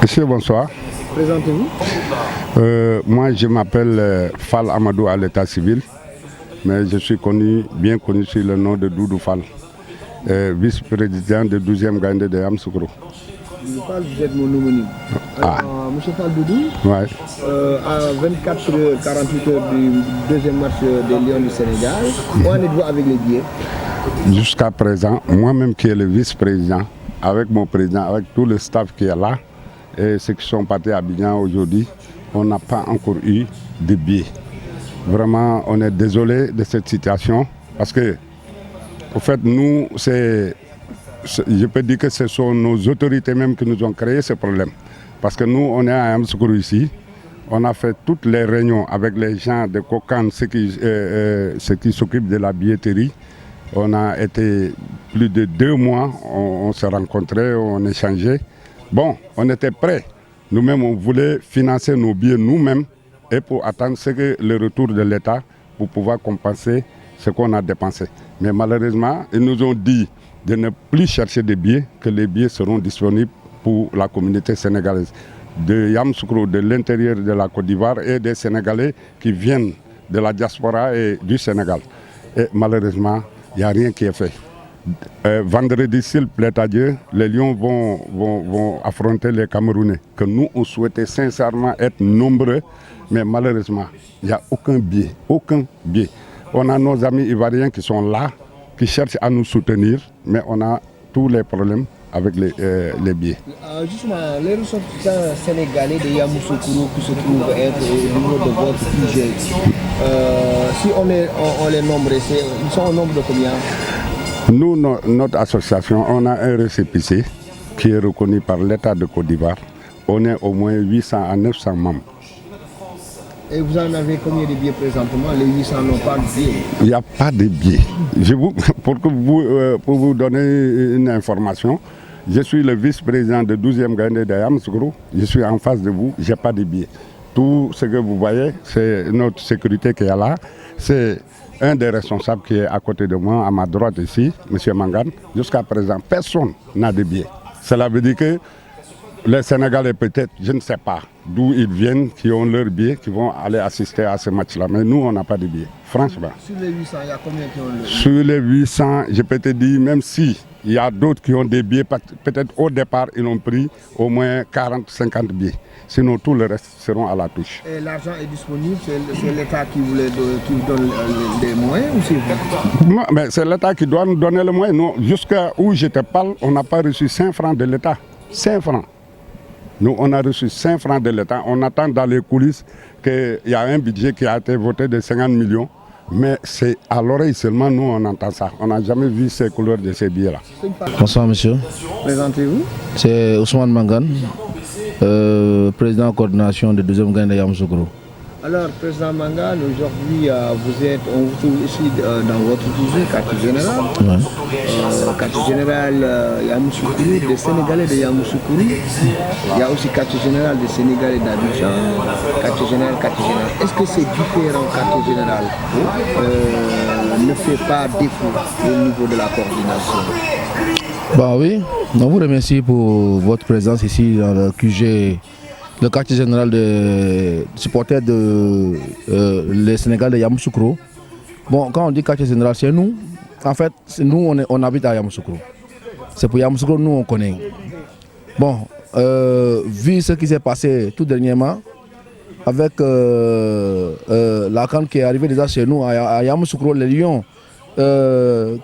Monsieur, bonsoir. Présentez-vous. Moi, je m'appelle Fall Amadou à l'état civil, mais je suis bien connu sous le nom de Doudou Fall, vice-président du 12e Gaïndé de Yamoussoukro. Doudou Fall, vous êtes mon homonyme. Alors, Monsieur Fall Doudou, Ouais. à 48 heures du deuxième match des Lions du Sénégal, où en êtes-vous avec les billets? Jusqu'à présent, moi-même qui est le vice-président, avec mon président, avec tout le staff qui est là, et ceux qui sont partis à Abidjan aujourd'hui, on n'a pas encore eu de billets. Vraiment, on est désolé de cette situation parce que, au fait, nous, je peux dire que ce sont nos autorités même qui nous ont créé ce problème. Parce que nous, on est à Yamoussoukro ici, on a fait toutes les réunions avec les gens de Kokan, ceux qui s'occupent de la billetterie. On a été plus de 2 mois, on s'est rencontrés, on échangeait. Bon, on était prêts. Nous-mêmes, on voulait financer nos billets nous-mêmes et pour attendre le retour de l'État pour pouvoir compenser ce qu'on a dépensé. Mais malheureusement, ils nous ont dit de ne plus chercher des billets, que les billets seront disponibles pour la communauté sénégalaise de Yamoussoukro, de l'intérieur de la Côte d'Ivoire et des Sénégalais qui viennent de la diaspora et du Sénégal. Et malheureusement, il n'y a rien qui est fait. Vendredi, s'il plaît à Dieu, les Lions vont affronter les Camerounais. Que nous, on souhaitait sincèrement être nombreux, mais malheureusement, il n'y a aucun billet, aucun billet. On a nos amis ivoiriens qui sont là, qui cherchent à nous soutenir, mais on a tous les problèmes avec les billets. Justement, les ressortissants sénégalais de Yamoussoukro qui se trouvent être au niveau de votre QG, si on les nombre, ils sont au nombre de combien? Nous, notre association, on a un récépissé qui est reconnu par l'État de Côte d'Ivoire. On est au moins 800 à 900 membres. Et vous en avez combien de billets présentement? Les 800 n'ont pas de billets. Il n'y a pas de billets. Pour vous donner une information, je suis le vice-président du 12e Gaïndé de Yamoussoukro. Je suis en face de vous, je n'ai pas de billets. Tout ce que vous voyez, c'est notre sécurité qui est là. C'est un des responsables qui est à côté de moi, à ma droite ici, M. Mangan. Jusqu'à présent, personne n'a de billets. Cela veut dire que les Sénégalais, peut-être, je ne sais pas d'où ils viennent, qui ont leurs billets, qui vont aller assister à ce match-là. Mais nous, on n'a pas de billets, franchement. Sur les 800, il y a combien qui ont leurs billets? Sur les 800, je peux te dire, même si il y a d'autres qui ont des billets, peut-être au départ, ils ont pris au moins 40-50 billets. Sinon, tout le reste seront à la touche. Et l'argent est disponible, c'est l'État qui vous donne les moyens ou c'est vous? Non, mais c'est l'État qui doit nous donner les moyens. Jusqu'à où je te parle, on n'a pas reçu 5 francs de l'État. 5 francs. Nous, on a reçu 5 francs de l'État. On attend dans les coulisses qu'il y a un budget qui a été voté de 50 millions. Mais c'est à l'oreille seulement, nous, on entend ça. On n'a jamais vu ces couleurs de ces billets-là. Bonsoir, monsieur. Présentez-vous. C'est Ousmane Mangan, président de coordination du 12e Gaïndé de Yamoussoukro. Alors, président Mangan, aujourd'hui, on vous trouve ici dans votre QG, quartier général. Ouais. Quartier général Yamoussoukro, des Sénégalais de Yamoussoukro. Il y a aussi quartier général des Sénégalais d'Abidjan. Quartier général. Est-ce que ces différents quartiers généraux ne fait pas défaut au niveau de la coordination? Bah oui, on vous remercie pour votre présence ici dans le QG. Le quartier général des supporters de les Sénégalais de Yamoussoukro. Bon, quand on dit quartier général, c'est nous. En fait, nous, on habite à Yamoussoukro. C'est pour Yamoussoukro, nous, on connaît. Bon, vu ce qui s'est passé tout dernièrement, avec la CAN qui est arrivée déjà chez nous, à Yamoussoukro, les Lions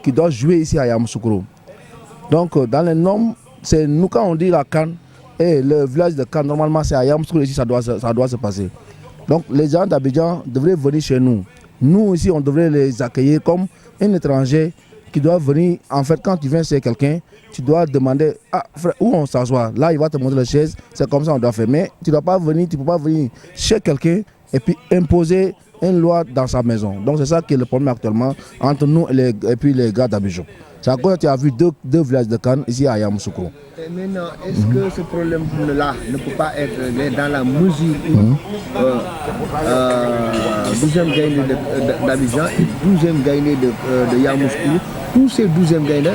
qui doivent jouer ici à Yamoussoukro. Donc, dans les normes, c'est nous, quand on dit la CAN, et le village de Cannes, normalement c'est à Yamoussoukro, ici ça doit se passer. Donc les gens d'Abidjan devraient venir chez nous. Nous ici on devrait les accueillir comme un étranger qui doit venir. En fait quand tu viens chez quelqu'un, tu dois demander frère, où on s'assoit. Là il va te montrer la chaise, c'est comme ça on doit faire. Mais tu ne peux pas venir chez quelqu'un et puis imposer une loi dans sa maison. Donc c'est ça qui est le problème actuellement entre nous et puis les gars d'Abidjan. C'est à cause que tu as vu deux villages de Cannes ici à Yamoussoukro. Et maintenant, est-ce que ce problème-là ne peut pas être dans la mesure où 12e Gaïndé d'Abidjan et 12e Gaïndé de Yamoussoukro tous ces 12e gagnants,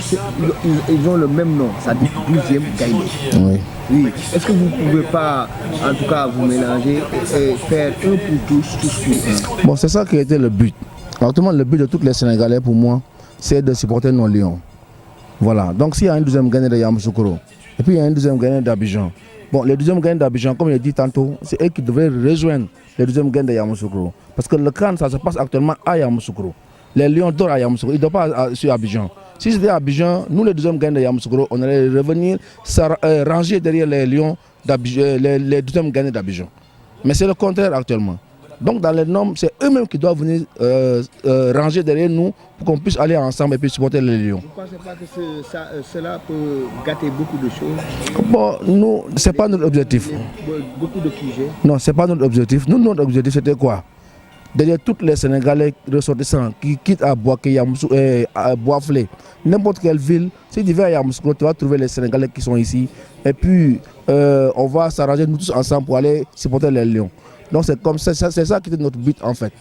ils ont le même nom, ça dit 12e gagnant. Oui. Oui. Est-ce que vous ne pouvez pas, en tout cas, vous mélanger et faire un pour tous, tous pour un? Bon, c'est ça qui était le but. Actuellement, le but de tous les Sénégalais, pour moi, c'est de supporter nos lions. Voilà. Donc, s'il y a un 12e gagnant de Yamoussoukro, et puis il y a un 12e gagnant d'Abidjan. Bon, les 12e gagnants d'Abidjan, comme je l'ai dit tantôt, c'est eux qui devraient rejoindre les 12e gagnants de Yamoussoukro. Parce que le CAN, ça se passe actuellement à Yamoussoukro. Les lions dorent à Yamoussoukro, ils ne dorment pas sur Abidjan. Si c'était à Abidjan, nous les 12e gagnants de Yamoussoukro, on allait revenir ranger derrière les lions d'Abidjan, les 12e gagnants d'Abidjan. Mais c'est le contraire actuellement. Donc dans les normes, c'est eux-mêmes qui doivent venir ranger derrière nous pour qu'on puisse aller ensemble et puis supporter les lions. Vous ne pensez pas que cela peut gâter beaucoup de choses? Bon, nous, ce n'est pas notre objectif. Beaucoup de QG? Non, ce n'est pas notre objectif. Nous, notre objectif, c'était quoi? Derrière tous les Sénégalais ressortissants qui quittent à Boaké, à Boaflé, n'importe quelle ville, si tu vas à Yamoussoukro, tu vas trouver les Sénégalais qui sont ici. Et puis, on va s'arranger nous tous ensemble pour aller supporter les lions. Donc c'est ça qui était notre but en fait.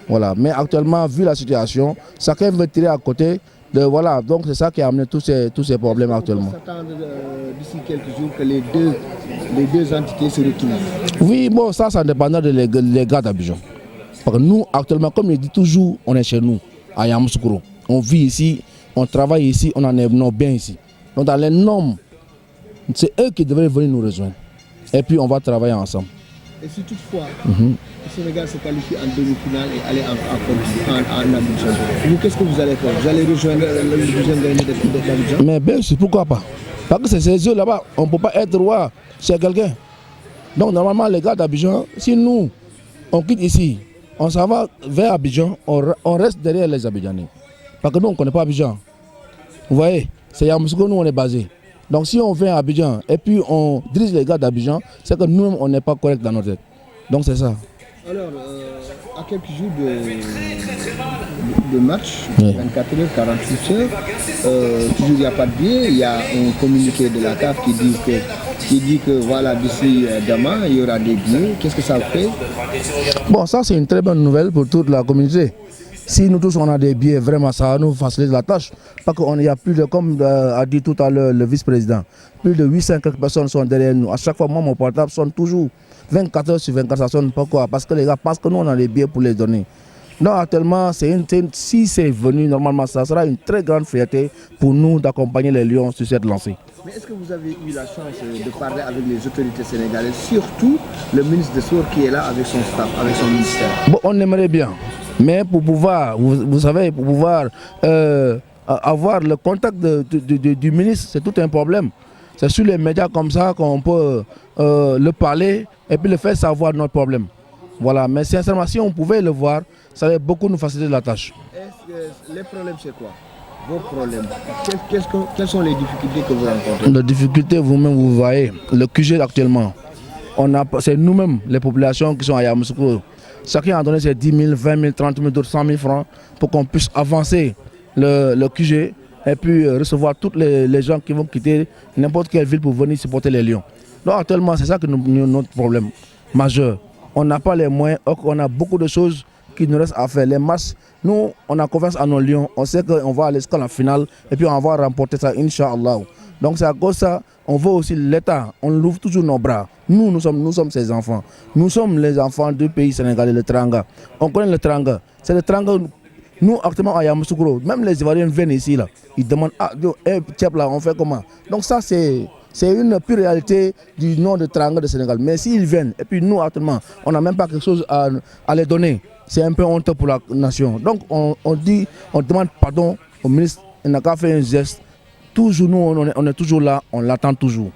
Voilà. Mais actuellement, vu la situation, chacun veut tirer à côté. Voilà. Donc c'est ça qui a amené tous ces problèmes actuellement. On peut s'attendre d'ici quelques jours que les deux entités se retrouvent. Oui, bon, ça dépendra des gars d'Abidjan. Parce que nous, actuellement, comme je dis toujours, on est chez nous, à Yamoussoukro. On vit ici, on travaille ici, on en est bien ici. Donc dans les normes, c'est eux qui devraient venir nous rejoindre. Et puis on va travailler ensemble. Et si toutefois, le Sénégal se qualifie en demi-finale et aller en Abidjan, vous, qu'est-ce que vous allez faire? Vous allez rejoindre le deuxième gagnant d'Abidjan? Mais bien sûr, pourquoi pas? Parce que c'est ces jeux là-bas, on ne peut pas être roi chez quelqu'un. Donc normalement, les gars d'Abidjan, si nous, on quitte ici, on s'en va vers Abidjan, on reste derrière les Abidjanais. Parce que nous, on ne connaît pas Abidjan. Vous voyez, c'est Yamoussoukro, nous, on est basé. Donc si on vient à Abidjan et puis on dirige les gars d'Abidjan, c'est que nous-mêmes, on n'est pas correct dans notre tête. Donc c'est ça. Alors, à quelques jours de match, Oui. 24 heures, 48 heures, toujours il n'y a pas de billet, il y a un communiqué de la CAF qui dit que voilà, d'ici demain, il y aura des billets. Qu'est-ce que ça fait? Bon, ça c'est une très bonne nouvelle pour toute la communauté. Si nous tous on a des billets, vraiment ça va nous faciliter la tâche. Parce qu'il y a plus de, comme a dit tout à l'heure le vice-président, plus de 800 personnes sont derrière nous. À chaque fois, moi mon portable sonne toujours 24 heures sur 24, ça sonne. Pourquoi? Parce que les gars pensent que nous on a des billets pour les donner. Donc actuellement, si c'est venu, normalement ça sera une très grande fierté pour nous d'accompagner les Lions sur cette lancée. Mais est-ce que vous avez eu la chance de parler avec les autorités sénégalaises, surtout le ministre des Sports qui est là avec son staff, avec son ministère? Bon, on aimerait bien. Mais pour pouvoir, vous savez, pour pouvoir avoir le contact du ministre, c'est tout un problème. C'est sur les médias comme ça qu'on peut le parler et puis le faire savoir notre problème. Voilà, mais sincèrement, si on pouvait le voir, ça allait beaucoup nous faciliter la tâche. Les problèmes, c'est quoi? Vos problèmes, quelles sont les difficultés que vous rencontrez? Les difficultés, vous-même, vous voyez, le QG actuellement, c'est nous-mêmes, les populations qui sont à Yamoussoukro. Chacun a donné ses 10 000, 20 000, 30 000, d'autres 100 000 francs pour qu'on puisse avancer le QG et puis recevoir tous les gens qui vont quitter n'importe quelle ville pour venir supporter les Lions. Donc actuellement, c'est ça que notre problème majeur. On n'a pas les moyens, on a beaucoup de choses qui nous restent à faire. Les matchs, nous, on a confiance en nos Lions. On sait qu'on va aller jusqu'à la finale et puis on va remporter ça, Inch'Allah. Donc c'est à cause de ça, on veut aussi l'État, on ouvre toujours nos bras. Nous sommes ses enfants. Nous sommes les enfants du pays sénégalais, le Teranga. On connaît le Teranga. C'est le Teranga, nous actuellement à Yamoussoukro, même les Ivoiriens viennent ici, là. Ils demandent, là, on fait comment? Donc ça c'est une pure réalité du nom de Teranga de Sénégal. Mais s'ils viennent, et puis nous actuellement, on n'a même pas quelque chose à les donner. C'est un peu honteux pour la nation. Donc on demande pardon au ministre, il n'a qu'à faire un geste. Toujours nous, on est toujours là, on l'attend toujours.